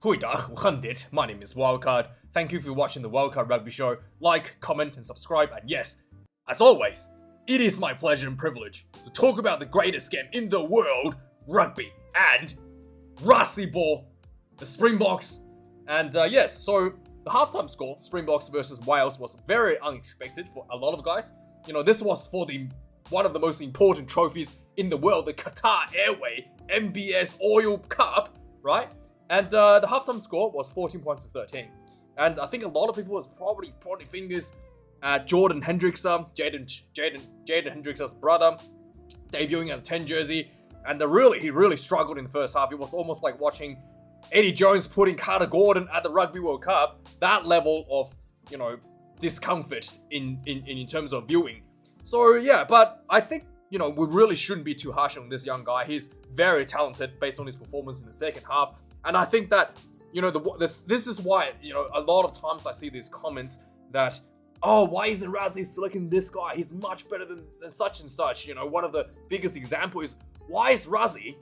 Goeiedag, we gaan dit. My name is Wildkard. Thank you for watching the Wildkard Rugby Show. Like, comment, and subscribe. And yes, as always, it is my pleasure and privilege to talk about the greatest game in the world, rugby, and Rugby Ball, the Springboks. And yes, so the halftime score, Springboks versus Wales, was very unexpected for a lot of guys. You know, this was for one of the most important trophies in the world, the Qatar Airway MBS Oil Cup, right? And the halftime score was 14 points to 13. And I think a lot of people was probably pointing fingers at Jordan Hendrickson, Jaden Hendrickson's brother, debuting at the 10 jersey. And he really struggled in the first half. It was almost like watching Eddie Jones putting Carter Gordon at the Rugby World Cup. That level of, discomfort in terms of viewing. So yeah, but I think, we really shouldn't be too harsh on this young guy. He's very talented based on his performance in the second half. And I think that, this is why, a lot of times I see these comments that, oh, why isn't Razzie selecting this guy? He's much better than such and such. One of the biggest examples is, why is Razzie,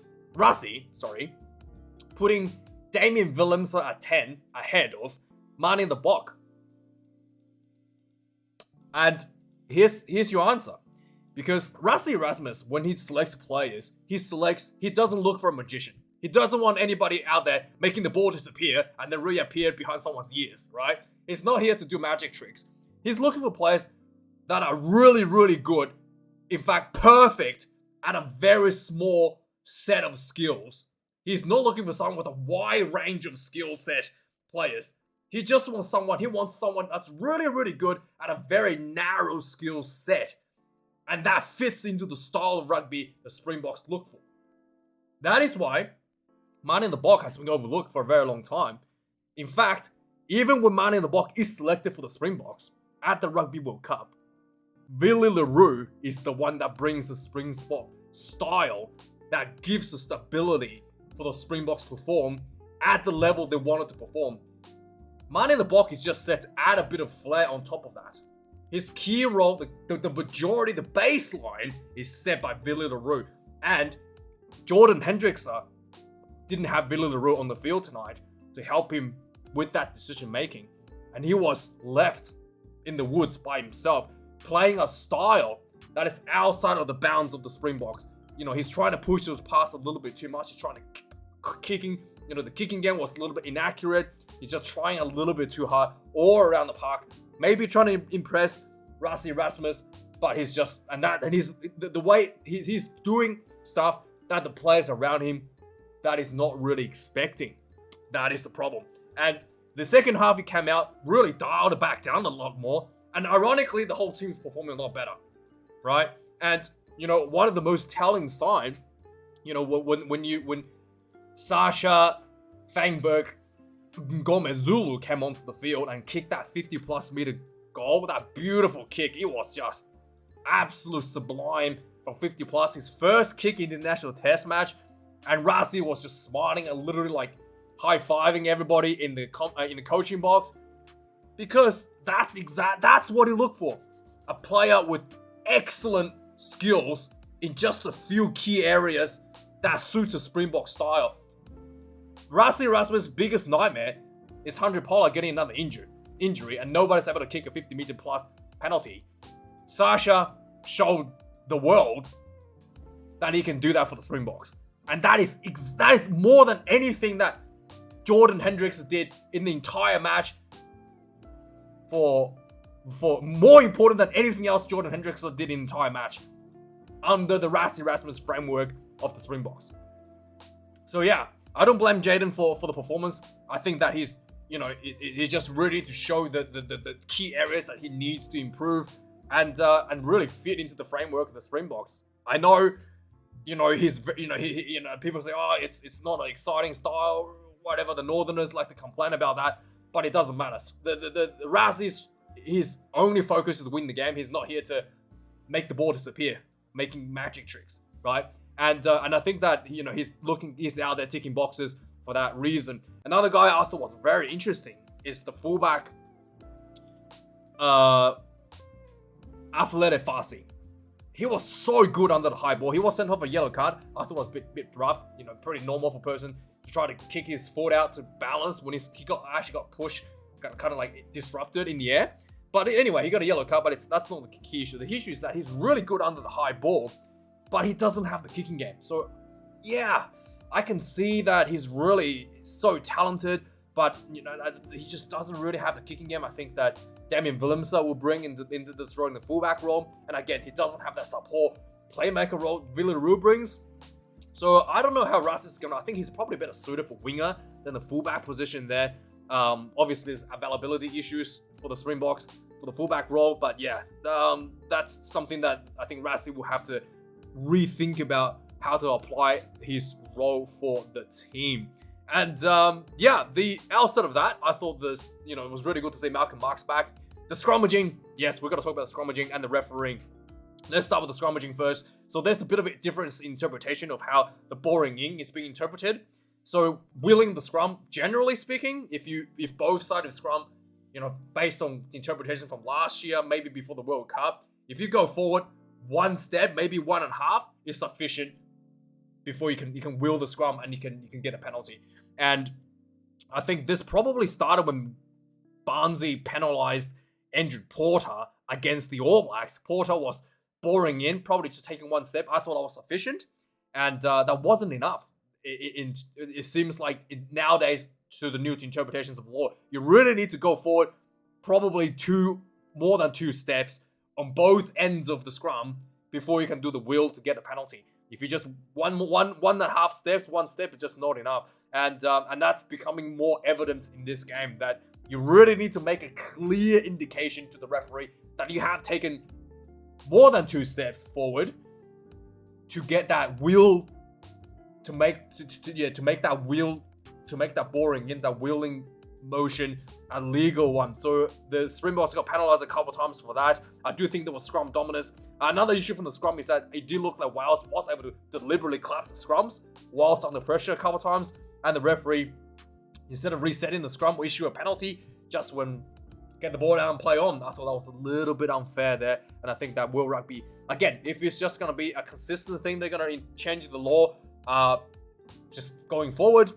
putting Damien Willems at 10 ahead of Mani the Bok? And here's your answer. Because Rassie Erasmus, when he selects players, he doesn't look for a magician. He doesn't want anybody out there making the ball disappear and then reappear behind someone's ears, right? He's not here to do magic tricks. He's looking for players that are really, really good, in fact, perfect at a very small set of skills. He's not looking for someone with a wide range of skill set players. He wants someone that's really, really good at a very narrow skill set. And that fits into the style of rugby the Springboks look for. That is why Mani the Bok has been overlooked for a very long time. In fact, even when Mani the Bok is selected for the Springboks at the Rugby World Cup, Willie le Roux is the one that brings the Springbok style that gives the stability for the Springboks to perform at the level they wanted to perform. Mani the Bok is just set to add a bit of flair on top of that. His key role, the majority, the baseline, is set by Willie le Roux. And Jordan Hendrickson didn't have Willie le Roux on the field tonight to help him with that decision making. And he was left in the woods by himself, playing a style that is outside of the bounds of the Springboks. He's trying to push those past a little bit too much. He's trying to kicking. The kicking game was a little bit inaccurate. He's just trying a little bit too hard all around the park. Maybe trying to impress Rassie Erasmus, but he's the way he's doing stuff that the players around him that is not really expecting. That is the problem. And the second half he came out, really dialed it back down a lot more. And ironically, the whole team's performing a lot better, right? And one of the most telling signs, when Sasha Fangberg Gomez Zulu came onto the field and kicked that 50+ meter goal, that beautiful kick. It was just absolute sublime from 50+. His first kick in the national test match, and Razzie was just smiling and literally like high-fiving everybody in the coaching box, because that's what he looked for. A player with excellent skills in just a few key areas that suits a Springbok style. Rassie Erasmus' biggest nightmare is Handré Pollard getting another injury and nobody's able to kick a 50-meter plus penalty. Sasha showed the world that he can do that for the Springboks. And that is more than anything that Jordan Hendrickson did in the entire match. For more important than anything else Jordan Hendrickson did in the entire match under the Rassie Erasmus framework of the Springboks. So yeah, I don't blame Jaden for the performance. I think that he's just ready to show the key areas that he needs to improve and really fit into the framework of the Springboks. I know, people say, oh, it's not an exciting style, whatever. The Northerners like to complain about that, but it doesn't matter. The Razzie's, his only focus is to win the game. He's not here to make the ball disappear, making magic tricks, right? And I think that he's out there ticking boxes for that reason. Another guy I thought was very interesting is the fullback Aflele Fasi. He was so good under the high ball. He was sent off a yellow card. I thought it was a bit rough, pretty normal for a person to try to kick his foot out to balance when he actually got pushed, got kind of like disrupted in the air. But anyway, he got a yellow card, but that's not the key issue. The issue is that he's really good under the high ball, but he doesn't have the kicking game. So yeah, I can see that he's really so talented, but he just doesn't really have the kicking game. I think that Damien Willemse will bring into this role in the fullback role, and again, he doesn't have that support playmaker role Villarreal brings. So I don't know how Russ is gonna. I think he's probably better suited for winger than the fullback position there. Obviously, there's availability issues for the Springboks for the fullback role, but yeah, that's something that I think Rassi will have to rethink about how to apply his role for the team. And yeah, the outside of that, I thought this, it was really good to see Malcolm Marx back. The scrummaging, yes, we're gonna talk about the scrummaging and the refereeing. Let's start with the scrummaging first. So there's a bit of a difference in interpretation of how the boring in is being interpreted. So willing the scrum, generally speaking, if both sides of scrum, based on the interpretation from last year, maybe before the World Cup, if you go forward one step, maybe 1.5, is sufficient before you can will the scrum and you can get a penalty. And I think this probably started when Barnsley penalised Andrew Porter against the All Blacks. Porter was boring in, probably just taking one step. I thought that was sufficient, and that wasn't enough. It seems like nowadays, to the new interpretations of law, you really need to go forward probably more than two steps on both ends of the scrum before you can do the will to get the penalty. If you just one and a half steps, one step is just not enough, and that's becoming more evident in this game, that you really need to make a clear indication to the referee that you have taken more than two steps forward to get that will, to make that boring in that willing motion a legal one. So the Springboks got penalised a couple times for that. I do think there was scrum dominance. Another issue from the scrum is that it did look like Wales was able to deliberately collapse the scrums whilst under pressure a couple times, and the referee, instead of resetting the scrum, will issue a penalty just when get the ball down and play on. I thought that was a little bit unfair there, and I think that World Rugby, again, if it's just going to be a consistent thing, they're going to change the law just going forward.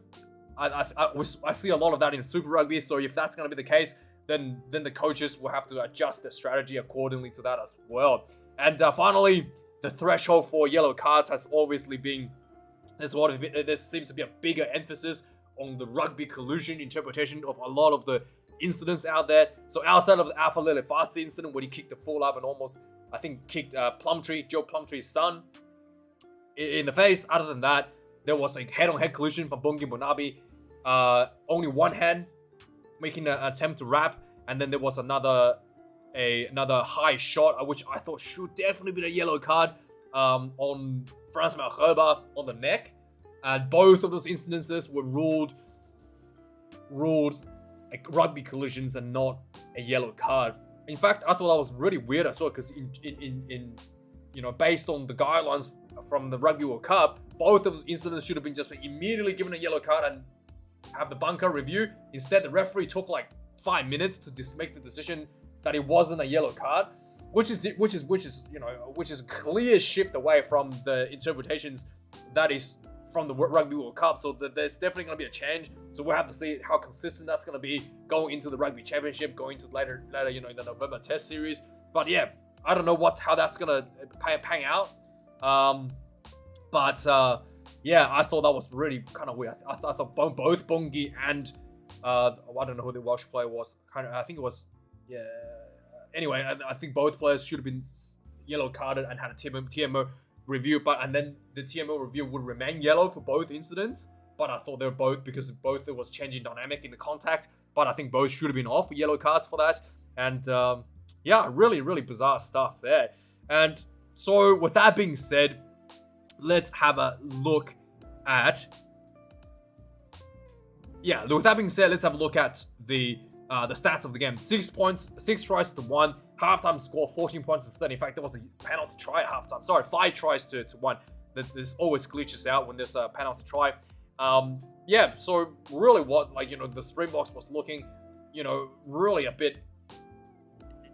I see a lot of that in Super Rugby, so if that's going to be the case, then the coaches will have to adjust their strategy accordingly to that as well. And finally, the threshold for yellow cards has obviously been, there seems to be a bigger emphasis on the rugby collusion interpretation of a lot of the incidents out there. So outside of the Alpha Lele Farsi incident where he kicked the full up and almost, I think, kicked Joe Plumtree's son in the face, other than that, there was a head-on-head collision from Bungi Munabi. Only one hand making an attempt to wrap, and then there was another high shot, which I thought should definitely be a yellow card on Frans Malherbe on the neck, and both of those incidences were ruled like rugby collisions and not a yellow card. In fact, I thought that was really weird as well, because in based on the guidelines from the Rugby World Cup, both of those incidents should have been just immediately given a yellow card and have the bunker review. Instead, the referee took like 5 minutes to make the decision that it wasn't a yellow card, which is a clear shift away from the interpretations that is from the Rugby World Cup. So there's definitely going to be a change. So we'll have to see how consistent that's going to be going into the Rugby Championship, going to later in the November Test series. But yeah, I don't know how that's going to pang out. Yeah, I thought that was really kind of weird. I thought both Bungi and I don't know who the Welsh player was. I think it was, yeah. Anyway, I think both players should have been yellow carded and had a TMO review, and then the TMO review would remain yellow for both incidents. But I thought they were both, because both there was changing dynamic in the contact. But I think both should have been off with yellow cards for that. And yeah, really, really bizarre stuff there. And so with that being said, let's have a look at. Yeah, with that being said, let's have a look at the stats of the game. 6 points, 6 tries to 1. Halftime score 14 points to 30. In fact, there was a penalty try at halftime. Sorry, 5 tries to 1. There's always glitches out when there's a penalty try. Yeah, so really the Springboks was looking, really a bit.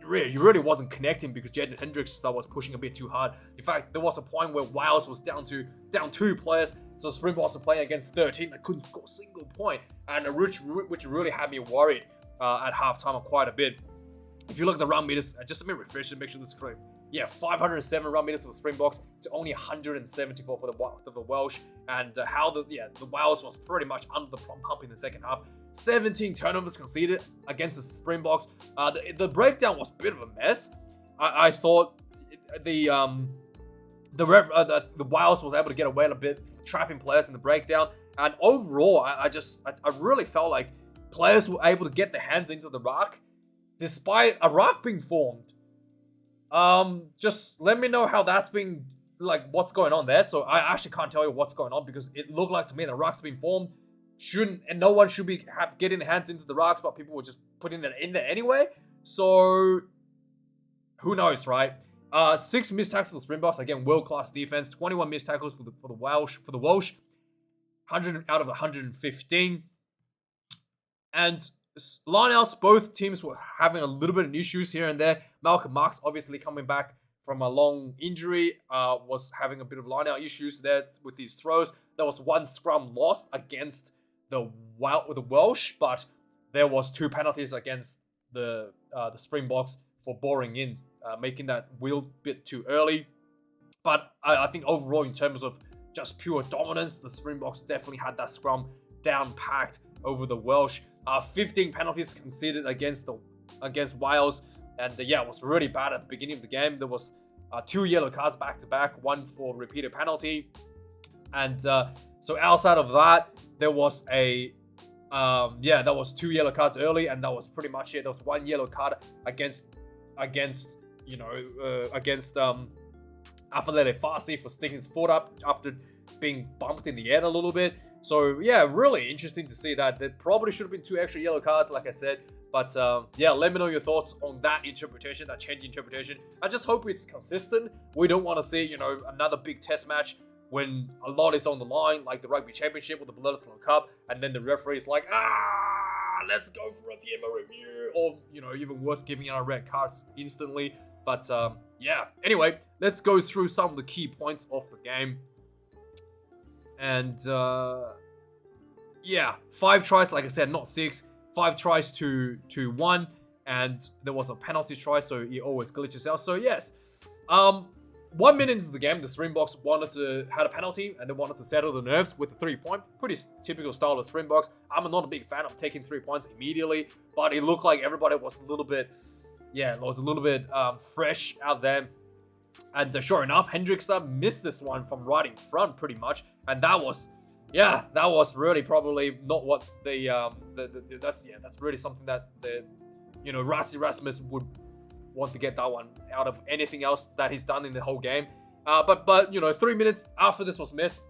He really wasn't connecting because Jaden Hendricks was pushing a bit too hard. In fact, there was a point where Wales was down 2 players, So Springboks were playing against 13 that couldn't score a single point, and which really had me worried at halftime quite a bit. If you look at the run meters, just let me refresh and make sure this is correct. Yeah, 507 run meters for the Springboks to only 174 for the Welsh, and the Wales was pretty much under the pump in the second half. 17 turnovers conceded against the Springboks. The breakdown was a bit of a mess. I thought the Wales was able to get away a bit, trapping players in the breakdown, and overall, I really felt like players were able to get their hands into the ruck, despite a ruck being formed. Just let me know how that's been, like, what's going on there. So I actually can't tell you what's going on, because it looked like to me the ruck's been formed. No one should be getting their hands into the rucks, but people were just putting that in there anyway. So who knows, right? 6 missed tackles for the Springboks. Again, world-class defense. 21 missed tackles for the Welsh. 100 out of 115. And lineouts, both teams were having a little bit of issues here and there. Malcolm Marx, obviously coming back from a long injury, was having a bit of lineout issues there with these throws. There was 1 scrum lost against the Welsh, but there was 2 penalties against the Springboks for boring in, making that wheel bit too early. But I think overall, in terms of just pure dominance, the Springboks definitely had that scrum down packed over the Welsh. 15 penalties conceded against Wales, and it was really bad at the beginning of the game. There was 2 yellow cards back to back, 1 for repeated penalty, and so outside of that, there was that was 2 yellow cards early, and that was pretty much it. There was 1 yellow card against Afalele Farsi for sticking his foot up after being bumped in the air a little bit. So yeah, really interesting to see that. There probably should have been 2 extra yellow cards, like I said. But let me know your thoughts on that interpretation, that change interpretation. I just hope it's consistent. We don't want to see, another big test match when a lot is on the line, like the Rugby Championship or the Bledisloe Cup, and then the referee's like, let's go for a TMO review, or even worse, giving out red cards instantly. But anyway, let's go through some of the key points of the game. And 5 tries, like I said, not 6. 5 tries to 1, and there was a penalty try, so it always glitches out. So yes, 1 minute into the game, the Springboks had a penalty, and they wanted to settle the nerves with a 3-point. Pretty typical style of Springboks. I'm not a big fan of taking 3 points immediately, but it looked like everybody was a little bit, fresh out there. And sure enough, Hendrickson missed this one from right in front, pretty much, and that was really probably not what that's really something that Rassi Rasmus would want to get that one out of anything else that he's done in the whole game. But 3 minutes after this was missed,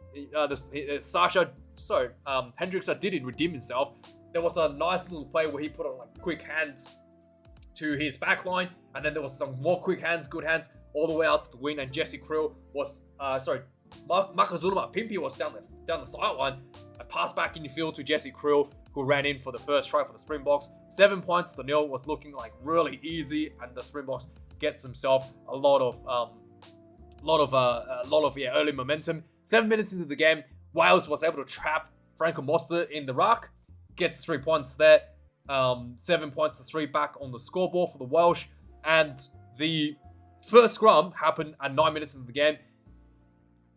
Hendrickson did redeem himself. There was a nice little play where he put on quick hands to his back line, and then there was some more quick hands, good hands, all the way out to the wing, and Jesse Krill was, Makazuluma Pimpi was down the sideline, and passed back in the field to Jesse Krill, who ran in for the first try for the Springboks. 7 points to 0 was looking like really easy, and the Springboks gets himself a lot of early momentum. 7 minutes into the game, Wales was able to trap Franco Moster in the ruck, gets 3 points there. 7 points to 3 back on the scoreboard for the Welsh, and the first scrum happened at 9 minutes into the game.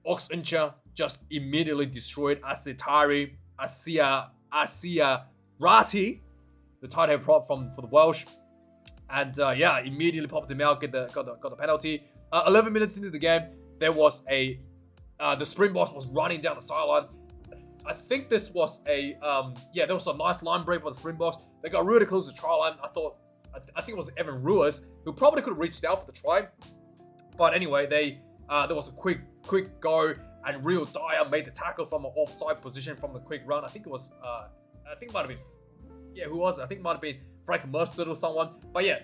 Ox Incha just immediately destroyed Asia Rati, the tight head prop for the Welsh, and immediately popped him out, got the penalty. 11 minutes into the game, there was the Springboks was running down the sideline. I think this was there was a nice line break by the Springboks. They got really close to the try line. I think it was Evan Ruiz, who probably could have reached out for the try. But anyway, there was a quick go, and Rio Dyer made the tackle from an offside position from the quick run. I think it was, it might have been, who was it? I think it might have been Frank Mustard or someone. But yeah,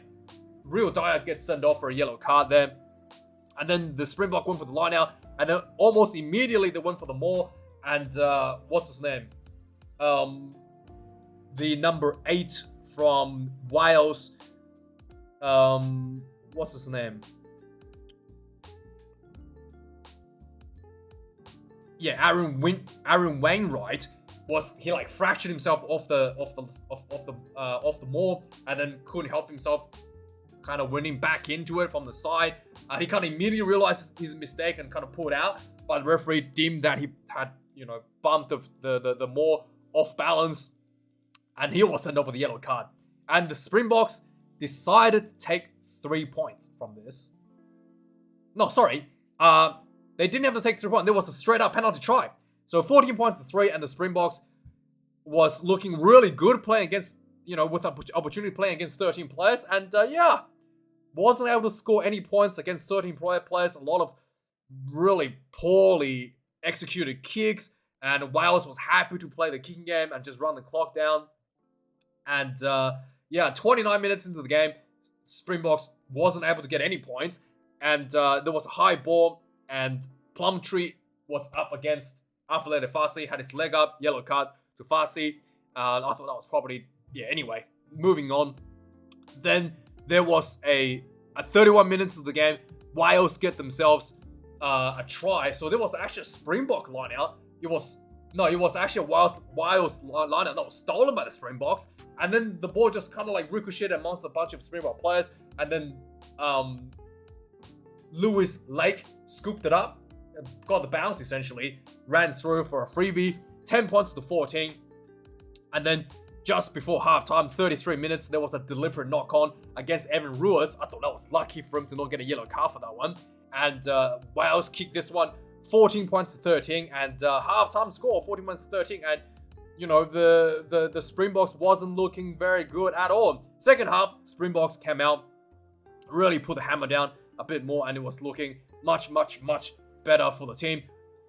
Rio Dyer gets sent off for a yellow card there. And then the Springbok went for the line out, and then almost immediately they went for the maul. And what's his name? The number 8 from Wales. What's his name? Aaron Wainwright he like fractured himself off the maul, and then couldn't help himself, kind of winning back into it from the side. He kind of immediately realized his mistake and kind of pulled out, but the referee deemed that he had, bumped the maul off balance, and he was sent off with a yellow card. And the Springboks decided to take 3 points from this. No, sorry. They didn't have to take 3 points. There was a straight up penalty try. So 14 points to 3, and the Springboks was looking really good playing against, with an opportunity playing against 13 players. And wasn't able to score any points against 13 players. A lot of really poorly executed kicks. And Wales was happy to play the kicking game and just run the clock down. And 29 minutes into the game, Springboks wasn't able to get any points. And there was a high ball, and Plumtree was up against Afolaide Fassi, had his leg up, yellow card to Fassi. I thought that was probably, anyway, moving on. Then there was a 31 minutes of the game, Wales get themselves a try. So there was actually a Springbok line out. It was actually a Wales line out that was stolen by the Springboks. And then the ball just kind of like ricocheted amongst a bunch of Springbok players. And then Lewis Lake scooped it up, got the bounce essentially, ran through for a freebie, 10 points to 14. And then just before halftime, 33 minutes, there was a deliberate knock-on against Evan Ruiz. I thought that was lucky for him to not get a yellow card for that one. And Wales kicked this one 14 points to 13, and halftime score 14 points to 13. And the Springboks wasn't looking very good at all. Second half, Springboks came out, really put the hammer down a bit more, and it was looking much, much, much better for the team.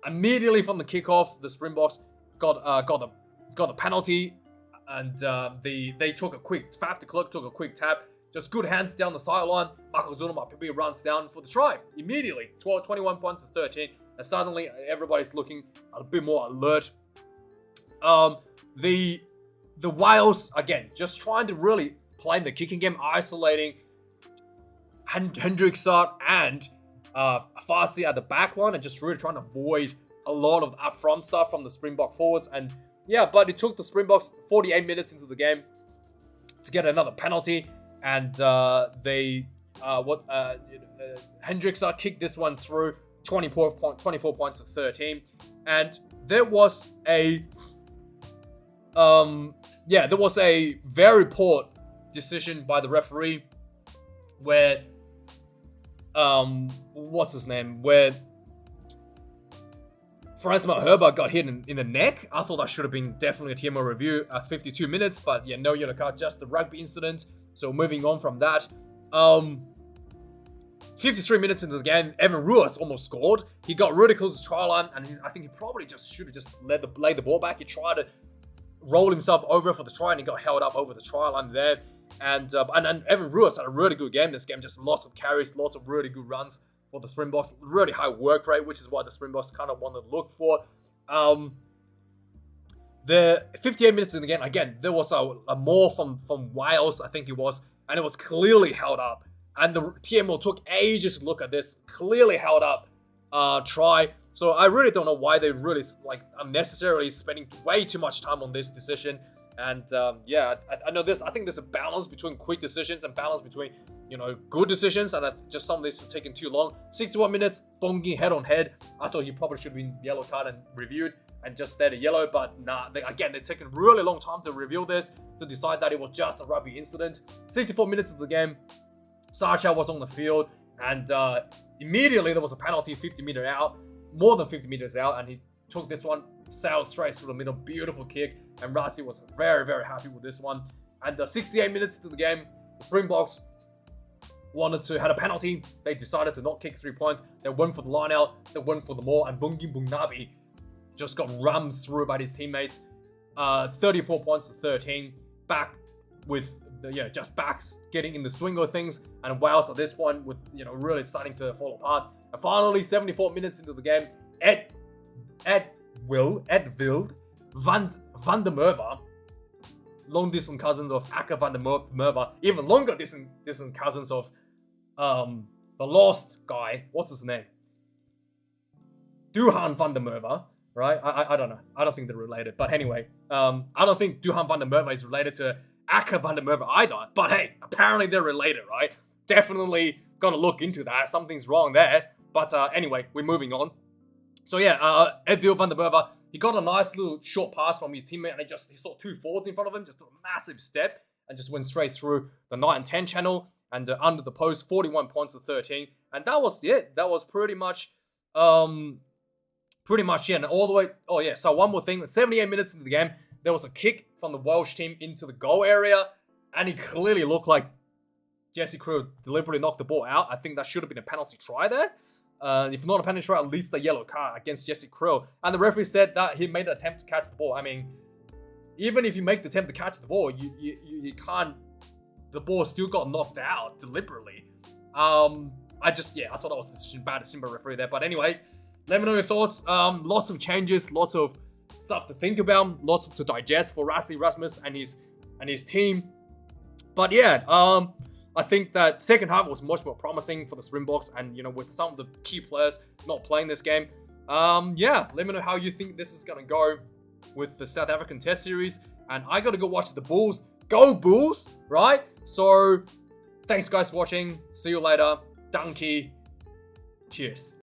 Immediately from the kickoff, the Springboks got the penalty, and they took a quick Faf de Klerk took a quick tap, just good hands down the sideline. Michael Zulema runs down for the try immediately. 21 points to 13, and suddenly everybody's looking a bit more alert. The Wales again just trying to really play the kicking game, isolating Hendrickson and Fassi at the back line, and just really trying to avoid a lot of the upfront stuff from the Springbok forwards. And but it took the Springboks 48 minutes into the game to get another penalty, and Hendrickson kicked this one through, 24 points to 13. And there was a very poor decision by the referee where where Franz Herbert got hit in the neck. I thought that should have been definitely a TMO review at 52 minutes, but no yellow card, just the rugby incident. So moving on from that, 53 minutes into the game, Evan Ruiz almost scored. He got really close to the try line, and I think he probably should have just laid the ball back. He tried to roll himself over for the try, and he got held up over the try line there. And Evan Ruiz had a really good game this game, just lots of carries, lots of really good runs for the Springboks, really high work rate, which is what the Springboks kind of wanted to look for. The 58 minutes in the game, again, there was a more from Wales, I think it was, and it was clearly held up. And the TMO took ages to look at this, clearly held up try. So I really don't know why they really unnecessarily spending way too much time on this decision. And I know this. I think there's a balance between quick decisions and balance between good decisions, and just some of this is taking too long. 61 minutes, Bongi head on head. I thought he probably should have been yellow card and reviewed and just stayed a yellow, but nah. They're taking really long time to reveal this, to decide that it was just a rugby incident. 64 minutes of the game, Sacha was on the field, and immediately there was a penalty 50 meters out, more than 50 meters out, and he took this one, sailed straight through the middle, beautiful kick, and Rassi was very, very happy with this one. And 68 minutes into the game, the Springboks had a penalty. They decided to not kick 3 points. They went for the line out, they went for the maul, and Bungi Bungnabi just got rammed through by his teammates. 34 points to 13, back with just backs getting in the swing of things, and Wales at this point with really starting to fall apart. And finally, 74 minutes into the game, Ed Wild van der Merwe, long distance cousins of Akker van der Merwe, even longer distance cousins of the lost guy. What's his name? Duhan van der Merwe. right? I don't know. I don't think they're related. But anyway, I don't think Duhan van der Merwe is related to Akka van der Merwe either. But hey, apparently they're related, right? Definitely gonna look into that. Something's wrong there. But anyway, we're moving on. So yeah, Edwiel van der Merwe, he got a nice little short pass from his teammate, and he saw 2 forwards in front of him, just a massive step, and just went straight through the 9 and 10 channel, and under the post, 41 points to 13. And that was it. That was pretty much yeah. And all the way, oh yeah, so one more thing, 78 minutes into the game, there was a kick from the Welsh team into the goal area, and it clearly looked like Jesse Krill deliberately knocked the ball out. I think that should have been a penalty try there. If not a penalty try, at least a yellow card against Jesse Krill. And the referee said that he made an attempt to catch the ball. I mean, even if you make the attempt to catch the ball, you can't. The ball still got knocked out deliberately. I thought that was a decision, bad decision by referee there. But anyway, let me know your thoughts. Lots of changes, lots of stuff to think about, lots to digest for Rassie Rasmus and his team. But yeah, I think that second half was much more promising for the Springboks, and with some of the key players not playing this game. Yeah, let me know how you think this is gonna go with the South African Test Series. And I gotta go watch the Bulls. Go Bulls, right? So, thanks guys for watching. See you later. Danke. Cheers.